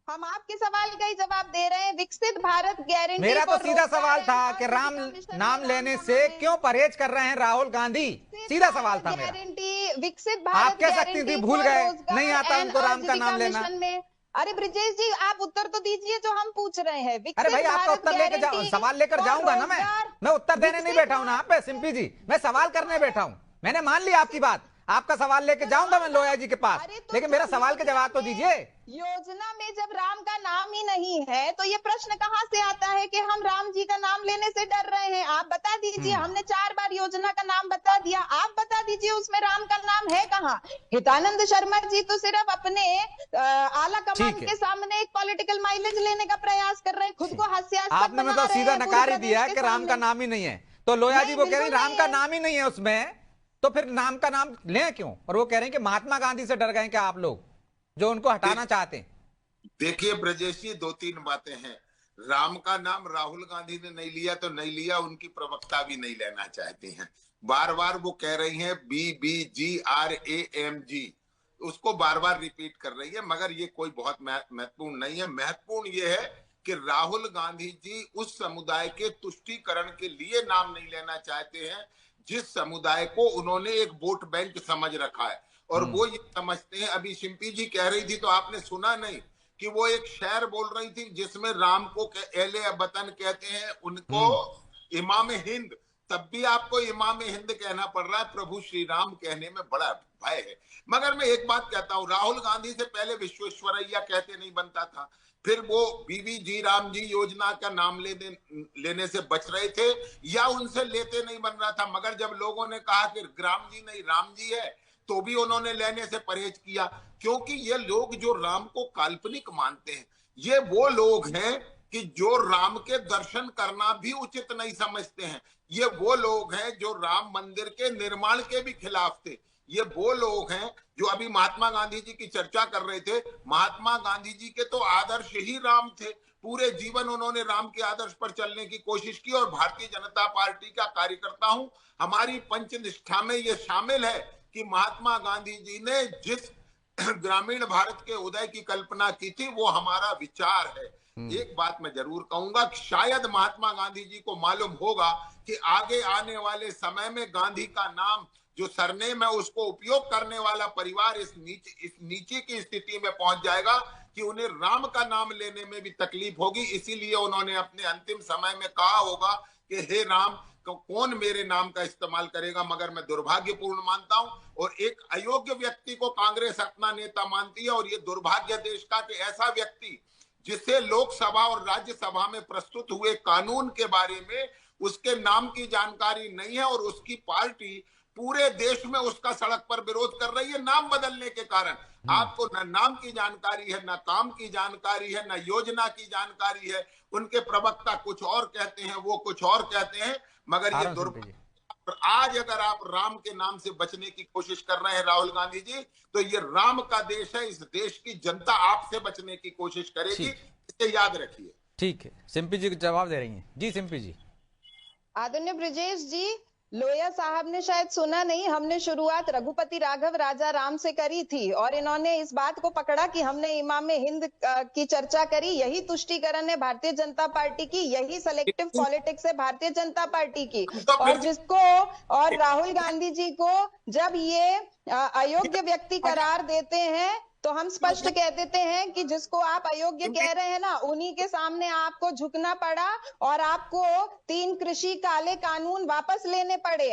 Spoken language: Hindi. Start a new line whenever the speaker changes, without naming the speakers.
हम आपके सवाल का ही जवाब दे रहे हैं। विकसित भारत गारंटी
मेरा
को
तो सीधा
रोका
सवाल
है
था कि राम
आजीविका मिशन में
नाम
राम
लेने
का
से
नाम
क्यों
लेने से।
परहेज कर रहे हैं राहुल गांधी।
विकसित
सीधा सवाल
भारत
था मेरा।
गारंटी, विकसित
आप
भारत
कह सकती थी
गारंटी
भूल
फॉर
गए, नहीं
रोजगार
आता
एंड
उनको राम का नाम
आजीविका
लेना।
मिशन में। अरे ब्रिजेश जी, आप उत्तर तो दीजिए जो हम पूछ रहे हैं।
अरे
विकसित
भाई आपका
भारत
उत्तर लेके जाओ,
गारंटी
सवाल लेकर
फॉर
जाऊंगा ना मैं।
रोजगार।
मैं उत्तर देने नहीं
विकसित
बैठा हूं ना आप पे
भारत,
सिंपी जी, मैं सवाल
विकसित
करने बैठा हूं।
भारत,
मैंने मान लिया आपकी
विकसित।
बात, आपका सवाल लेके
तो
जाऊंगा
राम
मैं
का,
लोया जी के पास,
अरे तो
लेकिन
जो
मेरा सवाल के
योजना
जवाब तो
में,
दीजिए।
योजना में जब राम का नाम ही नहीं है तो ये प्रश्न कहां से आता है कि हम राम जी का नाम लेने से डर रहे हैं? आप बता दीजिए।
हम्म।
हमने 4 बार योजना का नाम बता दिया, आप बता दीजिए उसमें राम का नाम है कहां? हितानंद शर्मा जी तो सिर्फ अपने आला
ठीक
कमान
है।
के सामने एक पॉलिटिकल माइलेज लेने का प्रयास कर रहे हैं, खुद को
ठीक।
हास्यास्पद
आपने
बना
मतलब
रहे
सीधा
हैं पूरे
नकार ही
प्रदेश
दिया
के
कि राम का
सामने।
नाम ही नहीं है। तो लोया जी
नहीं,
वो कह रही
बिल्कुल
राम
नहीं
का
है।
नाम ही नहीं है उसमें, तो फिर नाम का नाम लें क्यों? और वो कह रहे हैं कि महात्मा गांधी से डर गए क्या आप लोग, जो उनको हटाना
देख
चाहते हैं।
देखिए ब्रजेश जी, दो तीन बातें हैं। राम का नाम राहुल गांधी ने नहीं लिया तो नहीं लिया, उनकी प्रवक्ता भी नहीं लेना चाहती हैं। बार बार वो कह रही हैं BBGRAMG, उसको बार बार रिपीट कर रही है, मगर ये कोई बहुत महत्वपूर्ण नहीं है। महत्वपूर्ण ये है कि राहुल गांधी जी उस समुदाय के तुष्टीकरण के लिए नाम नहीं लेना चाहते हैं जिस समुदाय को उन्होंने एक वोट बैंक समझ रखा है। और
हम्म।
वो ये समझते हैं, अभी शिंपी जी कह रही थी तो आपने सुना नहीं कि वो एक शेर बोल रही थी जिसमें राम को एले वतन कहते हैं, उनको
हम्म।
इमाम हिंद। तब भी आपको इमाम हिंद कहना पड़ रहा है, प्रभु श्री राम कहने में बड़ा भय है। मगर मैं एक बात कहता हूं, राहुल गांधी से पहले विश्वेश्वरैया कहते नहीं बनता था, फिर वो BBG राम जी योजना का नाम लेने से बच रहे थे या उनसे लेते नहीं बन रहा था। मगर जब लोगों ने कहा कि राम जी नहीं राम जी है, तो भी उन्होंने लेने से परहेज किया। क्योंकि ये लोग जो राम को काल्पनिक मानते हैं, ये वो लोग हैं कि जो राम के दर्शन करना भी उचित नहीं समझते हैं। ये वो लोग हैं जो राम मंदिर के निर्माण के भी खिलाफ थे। ये वो लोग हैं जो अभी महात्मा गांधी जी की चर्चा कर रहे थे। महात्मा गांधी जी के तो आदर्श ही राम थे, पूरे जीवन उन्होंने राम के आदर्श पर चलने की कोशिश की। और भारतीय जनता पार्टी का कार्यकर्ता हूं, हमारी पंच निष्ठा में यह शामिल है कि महात्मा गांधी जी ने जिस ग्रामीण भारत के उदय की कल्पना की थी वो हमारा विचार है।
हम्म।
एक बात मैं जरूर कहूंगा कि शायद महात्मा गांधी जी को मालूम होगा कि आगे आने वाले समय में गांधी का नाम जो सरनेम है उसको उपयोग करने वाला परिवार इस नीचे की स्थिति में पहुंच जाएगा कि उन्हें राम का नाम लेने में भी तकलीफ होगी। इसीलिए उन्होंने अपने अंतिम समय में कहा होगा कि हे राम, कौन मेरे नाम का इस्तेमाल करेगा। मगर मैं दुर्भाग्यपूर्ण मानता हूं और एक अयोग्य व्यक्ति को कांग्रेस अपना नेता मानती है। और ये दुर्भाग्य देश का कि ऐसा व्यक्ति जिसे लोकसभा और राज्यसभा में प्रस्तुत हुए कानून के बारे में उसके नाम की जानकारी नहीं है और उसकी पार्टी पूरे देश में उसका सड़क पर विरोध कर रही है नाम बदलने के कारण।
हम्म।
आपको न नाम की जानकारी है, न काम की जानकारी है, न योजना की जानकारी है। उनके प्रवक्ता कुछ और कहते हैं, वो कुछ और कहते हैं। मगर ये
आराम सिंपी जी।
दुर्भाग्य, आज अगर आप राम के नाम से बचने की कोशिश कर रहे हैं राहुल गांधी जी, तो ये राम का देश है। इस देश की जनता आपसे बचने की कोशिश करेगी,
ठीक।
इसे याद रखिए।
ठीक है, सिंपी जी जवाब दे रही हैं जी। सिंपी जी।
आदरणीय ब्रिजेश जी, लोया साहब ने शायद सुना नहीं। हमने शुरुआत रघुपति राघव राजा राम से करी थी और इन्होंने इस बात को पकड़ा कि हमने इमाम हिंद की चर्चा करी। यही तुष्टीकरण है भारतीय जनता पार्टी की, यही सेलेक्टिव पॉलिटिक्स है भारतीय जनता पार्टी की।
तो
और
फिर
जिसको, और राहुल गांधी जी को जब ये अयोग्य व्यक्ति करार देते हैं तो हम स्पष्ट कह देते हैं कि जिसको आप अयोग्य कह रहे हैं ना, उन्हीं के सामने आपको झुकना पड़ा और आपको 3 कृषि काले कानून वापस लेने पड़े।